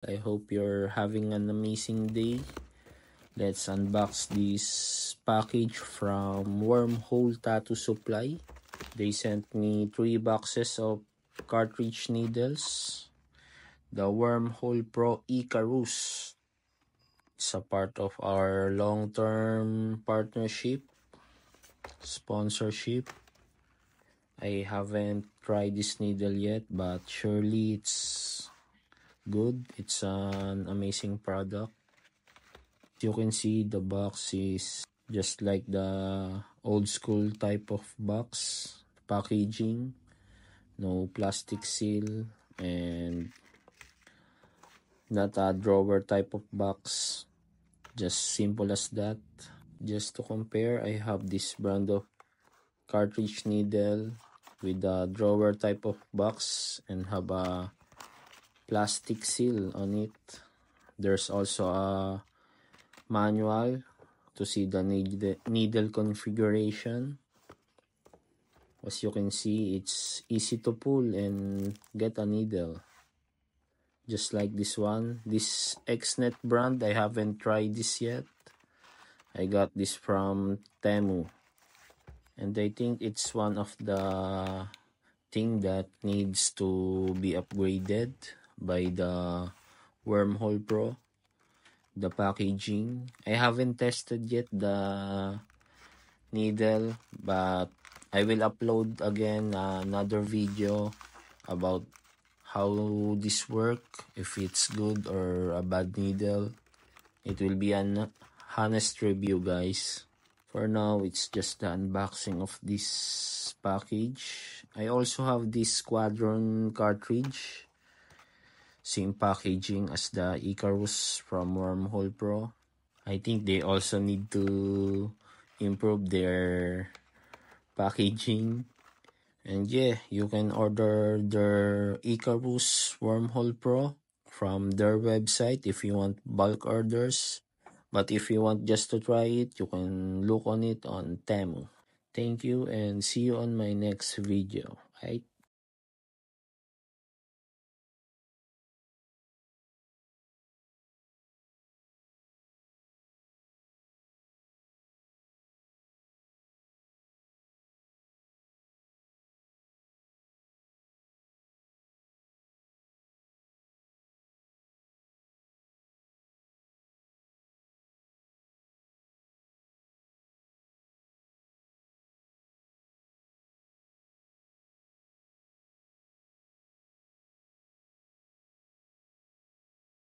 I hope you're having an amazing day. Let's unbox this package from Wormhole Tattoo Supply. They sent me 3 boxes of cartridge needles. The Wormhole Pro Icarus. It's a part of our long-term partnership, sponsorship. I haven't tried this needle yet, but surely it's good. It's an amazing product. You can see the box is just like the old school type of box packaging, no plastic seal, and not a drawer type of box, just simple as that. Just to compare, I have this brand of cartridge needle with a drawer type of box and have a plastic seal on it. There's also a manual to see the needle configuration. As you can see, it's easy to pull and get a needle. Just like this one. This XNet brand, I haven't tried this yet. I got this from Temu. And I think it's one of the thing that needs to be upgraded by the Wormhole Pro. The packaging. I haven't tested yet the needle, but I will upload again another video about how this work, if it's good or a bad needle. It will be an honest review, guys. For now, it's just the unboxing of this package. I also have this Squadron cartridge, same packaging as the Icarus from Wormhole Pro. I think they also need to improve their packaging. And yeah, you can order their Icarus Wormhole Pro from their website if you want bulk orders. But if you want just to try it, you can look on it on Temu. Thank you and see you on my next video. Right?